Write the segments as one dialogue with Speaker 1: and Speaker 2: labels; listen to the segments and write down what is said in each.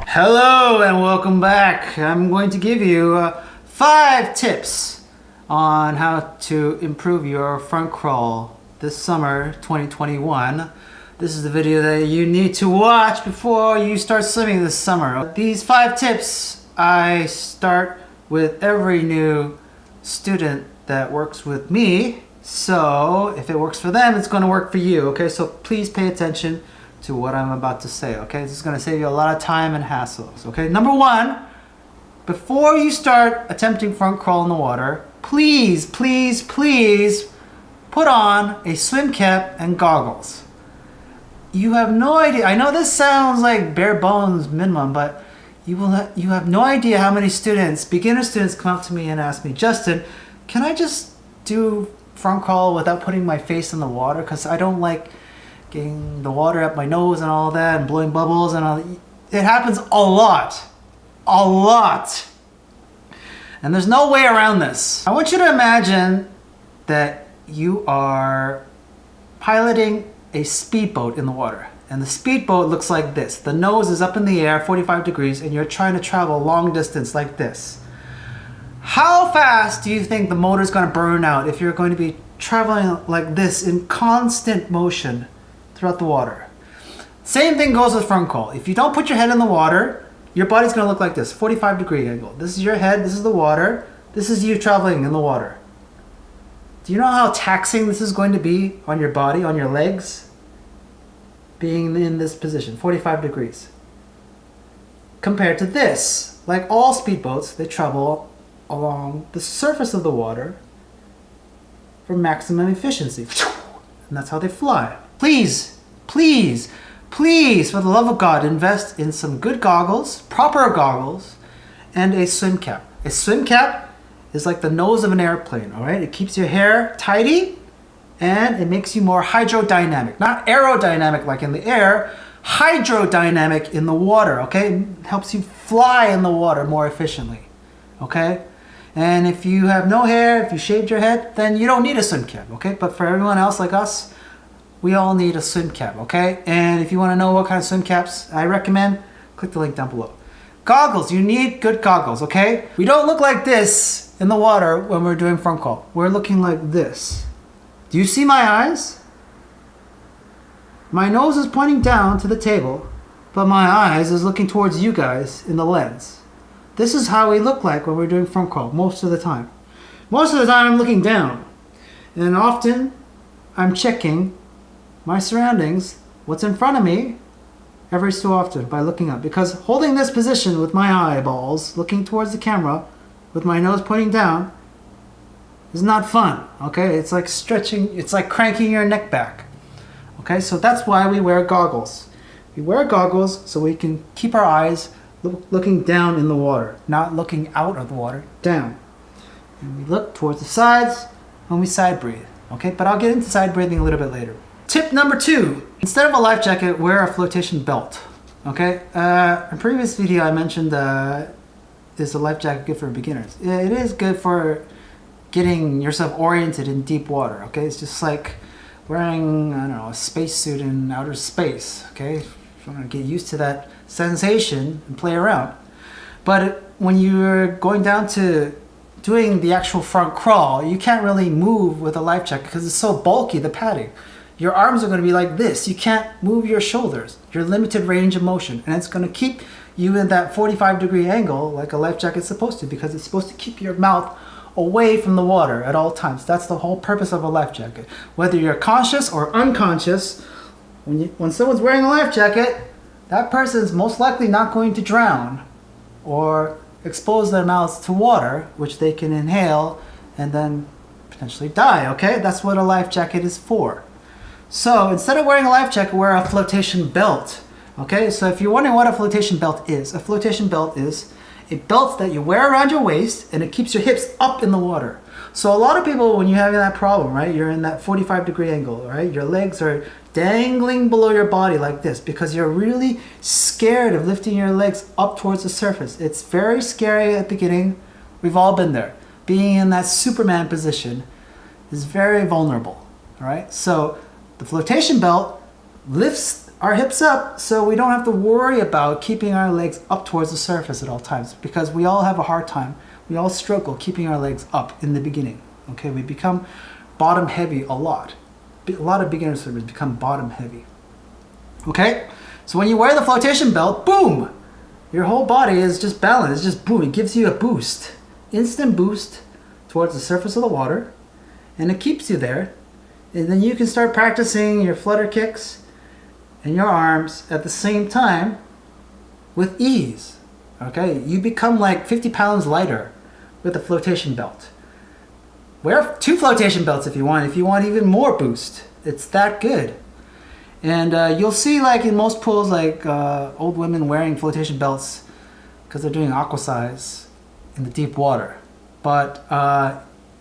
Speaker 1: Hello and welcome back. I'm going to give you 5 tips on how to improve your front crawl this summer 2021. This is the video that you need to watch before you start swimming this summer. These 5 tips I start with every new student that works with me. So if it works for them, it's going to work for you. Okay, so please pay attention to what I'm about to say. Okay, this is going to save you a lot of time and hassles. Okay, number 1, before you start attempting front crawl in the water, please put on a swim cap and goggles. You have no idea. I know this sounds like bare bones minimum, but you have no idea how many students, beginner students, come up to me and ask me, Justin, can I just do front crawl without putting my face in the water? Because I don't like getting the water up my nose and all that and blowing bubbles and all. It happens a lot. And there's no way around this. I want you to imagine that you are piloting a speedboat in the water. And the speedboat looks like this. The nose is up in the air, 45 degrees, and you're trying to travel long distance like this. How fast do you think the motor is going to burn out if you're going to be traveling like this in constant motion throughout the water? Same thing goes with front crawl. If you don't put your head in the water, your body's going to look like this, 45-degree angle. This is your head, this is the water, this is you traveling in the water. Do you know how taxing this is going to be on your body, on your legs? Being in this position, 45 degrees. Compared to this, like all speedboats, they travel along the surface of the water for maximum efficiency. And that's how they fly. Please, for the love of God, invest in some good goggles, proper goggles, and a swim cap. A swim cap is like the nose of an airplane, all right? It keeps your hair tidy, and it makes you more hydrodynamic. Not aerodynamic like in the air, hydrodynamic in the water, okay? It helps you fly in the water more efficiently, okay? And if you have no hair, if you shaved your head, then you don't need a swim cap, okay? But for everyone else like us, we all need a swim cap, okay? And if you want to know what kind of swim caps I recommend, click the link down below. Goggles, you need good goggles, okay? We don't look like this in the water when we're doing front crawl. We're looking like this. Do you see my eyes? My nose is pointing down to the table, but my eyes is looking towards you guys in the lens. This is how we look like when we're doing front crawl most of the time. Most of the time I'm looking down, and often I'm checking my surroundings, what's in front of me, every so often by looking up. Because holding this position with my eyeballs, looking towards the camera, with my nose pointing down, is not fun, okay? It's like stretching, it's like cranking your neck back. Okay, so that's why we wear goggles. We wear goggles so we can keep our eyes looking down in the water, not looking out of the water, down. And we look towards the sides when we side breathe, okay? But I'll get into side breathing a little bit later. Tip number 2, instead of a life jacket, wear a flotation belt, okay? In a previous video I mentioned, is a life jacket good for beginners? It is good for getting yourself oriented in deep water, okay? It's just like wearing, I don't know, a spacesuit in outer space, okay? If you want to get used to that sensation and play around. But when you're going down to doing the actual front crawl, you can't really move with a life jacket because it's so bulky, the padding. Your arms are going to be like this. You can't move your shoulders. Your limited range of motion. And it's going to keep you in that 45-degree angle like a life jacket's supposed to, because it's supposed to keep your mouth away from the water at all times. That's the whole purpose of a life jacket. Whether you're conscious or unconscious, when someone's wearing a life jacket, that person's most likely not going to drown or expose their mouths to water, which they can inhale and then potentially die, okay? That's what a life jacket is for. So instead of wearing a life jacket, wear a flotation belt. Okay, so if you're wondering what a flotation belt is a belt that you wear around your waist and it keeps your hips up in the water. So a lot of people, when you're having that problem, right, you're in that 45-degree angle, right, your legs are dangling below your body like this because you're really scared of lifting your legs up towards the surface. It's very scary at the beginning. We've all been there. Being in that Superman position is very vulnerable. All right. So the flotation belt lifts our hips up so we don't have to worry about keeping our legs up towards the surface at all times, because we all have a hard time. We all struggle keeping our legs up in the beginning. Okay. We become bottom heavy a lot. A lot of beginner swimmers become bottom heavy. Okay, so when you wear the flotation belt, boom, your whole body is just balanced. It's just boom. It gives you a boost, instant boost towards the surface of the water, and it keeps you there. And then you can start practicing your flutter kicks and your arms at the same time with ease. Okay, you become like 50 pounds lighter with the flotation belt. Wear 2 flotation belts if you want even more boost. It's that good. And you'll see, like in most pools, like old women wearing flotation belts because they're doing aqua size in the deep water. But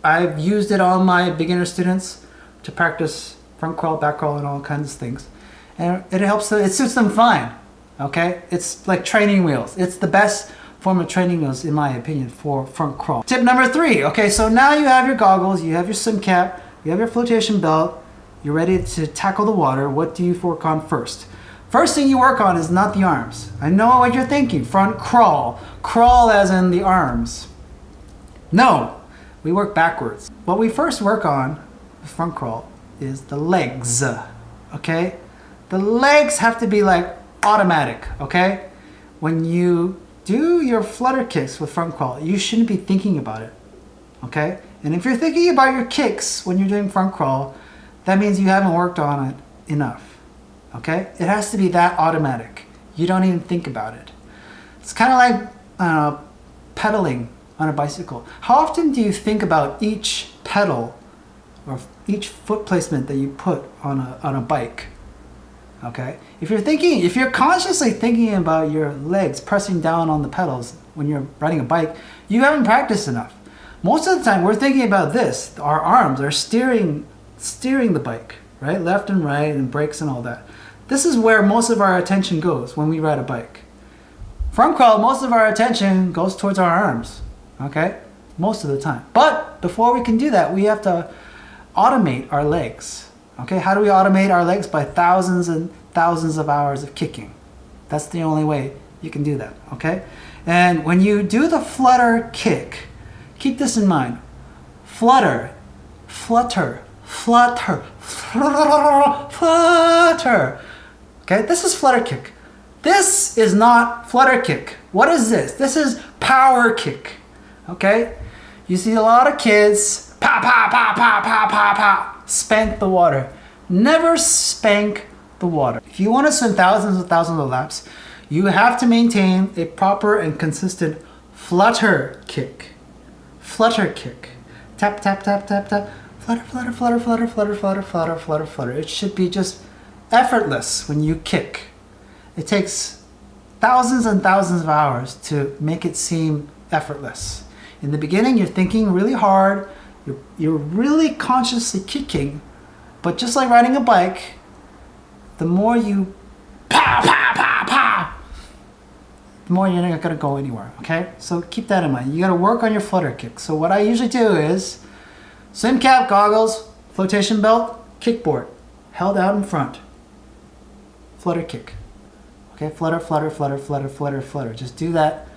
Speaker 1: I've used it on my beginner students to practice front crawl, back crawl, and all kinds of things. And it helps them, it suits them fine. Okay? It's like training wheels. It's the best form of training wheels, in my opinion, for front crawl. Tip number 3. Okay, so now you have your goggles, you have your swim cap, you have your flotation belt, you're ready to tackle the water. What do you work on first? First thing you work on is not the arms. I know what you're thinking. Front crawl. Crawl as in the arms. No, we work backwards. What we first work on with front crawl is the legs. Okay? The legs have to be like automatic. Okay? When you do your flutter kicks with front crawl, you shouldn't be thinking about it. Okay? And if you're thinking about your kicks when you're doing front crawl, that means you haven't worked on it enough. Okay? It has to be that automatic. You don't even think about it. It's kind of like pedaling on a bicycle. How often do you think about each pedal or each foot placement that you put on a bike? Okay? If you're consciously thinking about your legs pressing down on the pedals when you're riding a bike, you haven't practiced enough. Most of the time we're thinking about this. Our arms are steering the bike, right? Left and right, and brakes and all that. This is where most of our attention goes when we ride a bike. Front crawl, most of our attention goes towards our arms. Okay? Most of the time. But before we can do that, we have to automate our legs. Okay, how do we automate our legs? By thousands and thousands of hours of kicking. That's the only way you can do that, okay? And when you do the flutter kick, keep this in mind. Flutter, flutter, flutter, flutter, flutter. Okay, this is flutter kick. This is not flutter kick. What is this? This is power kick, okay? You see a lot of kids, pa, pa, pa, pa, pa, pa, pa, spank the water. Never spank the water. If you want to swim thousands and thousands of laps, you have to maintain a proper and consistent flutter kick. Flutter kick. Tap, tap, tap, tap, tap. Flutter, flutter, flutter, flutter, flutter, flutter, flutter, flutter, flutter. It should be just effortless when you kick. It takes thousands and thousands of hours to make it seem effortless. In the beginning, you're thinking really hard. You're really consciously kicking, but just like riding a bike, the more you pow, pow, pow, pow, the more you're not going to go anywhere, okay? So keep that in mind. You got to work on your flutter kick. So what I usually do is swim cap, goggles, flotation belt, kickboard, held out in front, flutter kick. Okay, flutter, flutter, flutter, flutter, flutter, flutter. Just do that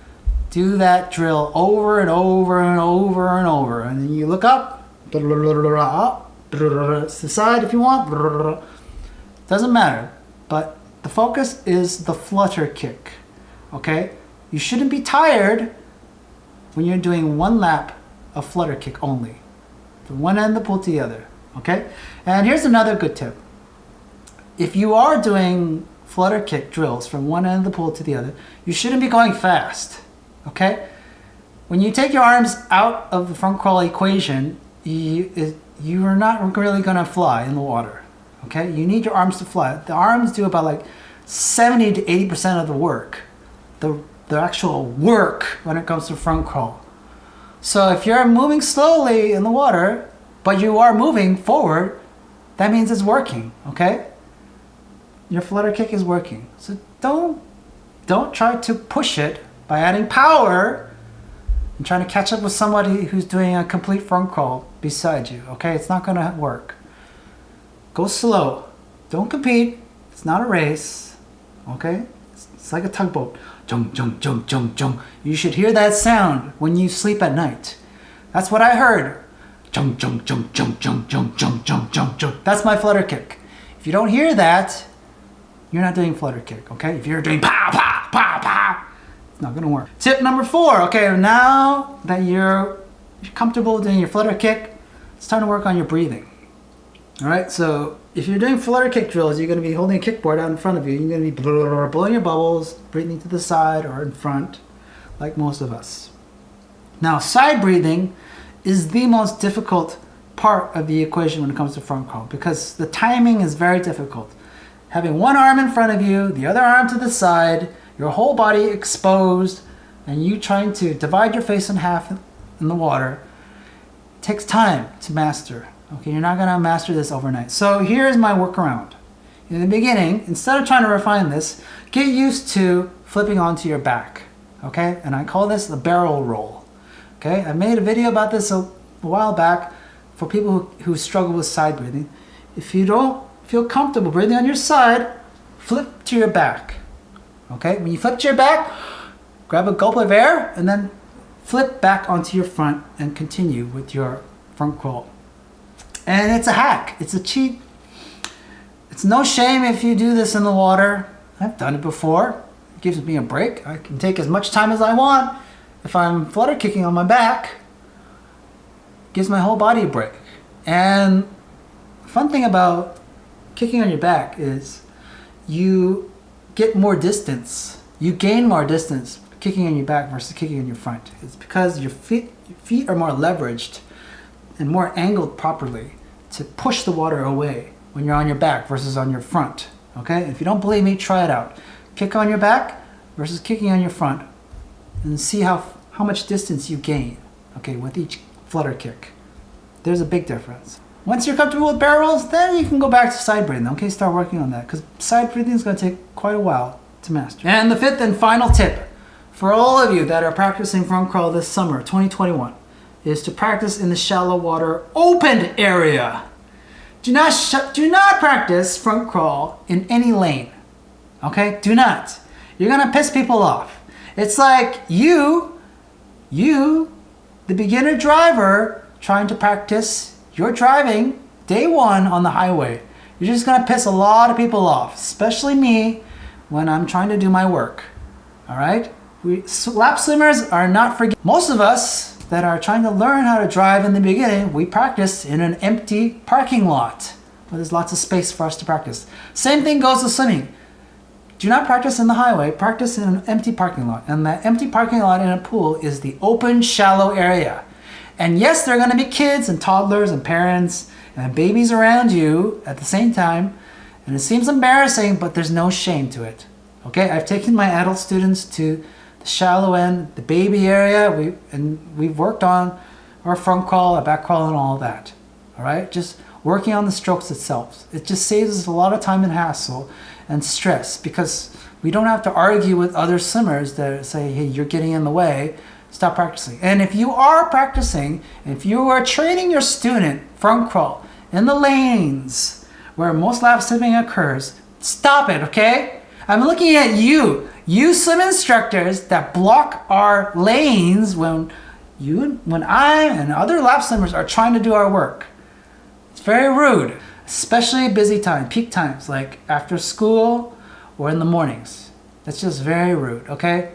Speaker 1: drill over and over and over and over. And then you look up, to the side if you want. Doesn't matter. But the focus is the flutter kick. Okay? You shouldn't be tired when you're doing one lap of flutter kick only. From one end of the pool to the other. Okay? And here's another good tip. If you are doing flutter kick drills from one end of the pool to the other, you shouldn't be going fast. Okay? When you take your arms out of the front crawl equation, you are not really going to fly in the water. Okay? You need your arms to fly. The arms do about like 70 to 80% of the work. The actual work when it comes to front crawl. So if you're moving slowly in the water, but you are moving forward, that means it's working. Okay? your flutter kick is working. So don't try to push it by adding power and trying to catch up with somebody who's doing a complete front crawl beside you. Okay, it's not gonna work. Go slow. Don't compete. It's not a race. Okay, it's like a tugboat. Jung, jung, jung, jung, jung. You should hear that sound when you sleep at night. That's what I heard. Jung, jung, jung, jung, jung, jung, jung, jung, jung, jung. That's my flutter kick. If you don't hear that, you're not doing flutter kick, okay? If you're doing pow, pow, pow, pow, it's not gonna work. Tip number 4, okay, now that you're comfortable doing your flutter kick, it's time to work on your breathing. All right, so if you're doing flutter kick drills, you're gonna be holding a kickboard out in front of you. You're gonna be blowing your bubbles, breathing to the side or in front, like most of us. Now, side breathing is the most difficult part of the equation when it comes to front crawl because the timing is very difficult. Having one arm in front of you, the other arm to the side, your whole body exposed, and you trying to divide your face in half in the water takes time to master. Okay, you're not gonna master this overnight. So here's my workaround. In the beginning, instead of trying to refine this, get used to flipping onto your back. Okay, and I call this the barrel roll. Okay, I made a video about this a while back for people who struggle with side breathing. If you don't feel comfortable breathing on your side, flip to your back. Okay, when you flip to your back, grab a gulp of air and then flip back onto your front and continue with your front crawl. And it's a hack, it's a cheat. It's no shame if you do this in the water. I've done it before. It gives me a break. I can take as much time as I want. If I'm flutter kicking on my back, gives my whole body a break. And the fun thing about kicking on your back is you get more distance. You gain more distance kicking on your back versus kicking on your front. It's because your feet are more leveraged and more angled properly to push the water away when you're on your back versus on your front. Okay? If you don't believe me, try it out. Kick on your back versus kicking on your front and see how much distance you gain, okay, with each flutter kick. There's a big difference. Once you're comfortable with barrels, then you can go back to side breathing, okay? Start working on that, because side breathing is gonna take quite a while to master. And the 5th and final tip for all of you that are practicing front crawl this summer, 2021, is to practice in the shallow water open area. Do not practice front crawl in any lane, okay? Do not. You're gonna piss people off. It's like you, the beginner driver, trying to practice your driving day one on the highway. You're just gonna piss a lot of people off, especially me when I'm trying to do my work. All right? Lap swimmers are not forgetting. Most of us that are trying to learn how to drive in the beginning, we practice in an empty parking lot where there's lots of space for us to practice. Same thing goes with swimming. Do not practice in the highway, practice in an empty parking lot. And that empty parking lot in a pool is the open, shallow area. And yes, there are gonna be kids and toddlers and parents and babies around you at the same time. And it seems embarrassing, but there's no shame to it. Okay, I've taken my adult students to the shallow end, the baby area, we've worked on our front crawl, our back crawl, and all of that. All right, just working on the strokes itself. It just saves us a lot of time and hassle and stress because we don't have to argue with other swimmers that say, hey, you're getting in the way, stop practicing. And if you are practicing, if you are training your student front crawl in the lanes where most lap swimming occurs, stop it, okay? I'm looking at you swim instructors that block our lanes when I and other lap swimmers are trying to do our work. It's very rude, especially busy time, peak times, like after school or in the mornings. That's just very rude, okay?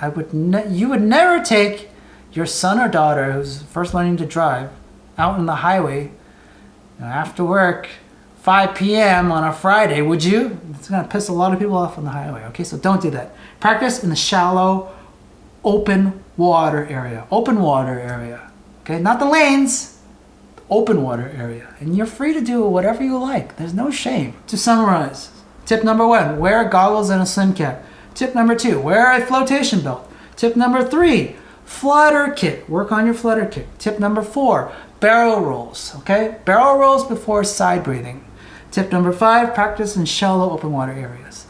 Speaker 1: You would never take your son or daughter who's first learning to drive out on the highway after work, 5 p.m. on a Friday, would you? It's gonna piss a lot of people off on the highway, okay? So don't do that. Practice in the shallow, open water area, okay? Not the lanes, the open water area. And you're free to do whatever you like. There's no shame. To summarize, tip number 1, wear goggles and a swim cap. Tip number 2, wear a flotation belt. Tip number 3, flutter kick. Work on your flutter kick. Tip number 4, barrel rolls, okay? Barrel rolls before side breathing. Tip number 5, practice in shallow open water areas.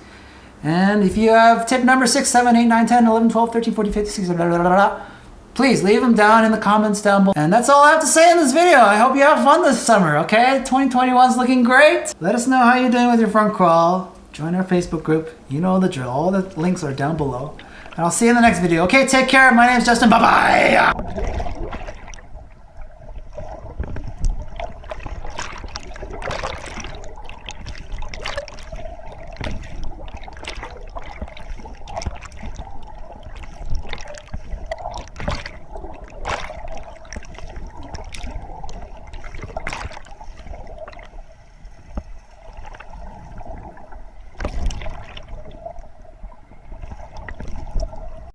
Speaker 1: And if you have tip number 6, 7, 8, 9, 10, 11, 12, 13, 14, 15, 16, blah, blah, blah, blah, please leave them down in the comments down below. And that's all I have to say in this video. I hope you have fun this summer, okay? 2021's looking great. Let us know how you're doing with your front crawl. Join our Facebook group. You know the drill. All the links are down below. And I'll see you in the next video. Okay, take care. My name's Justin. Bye-bye.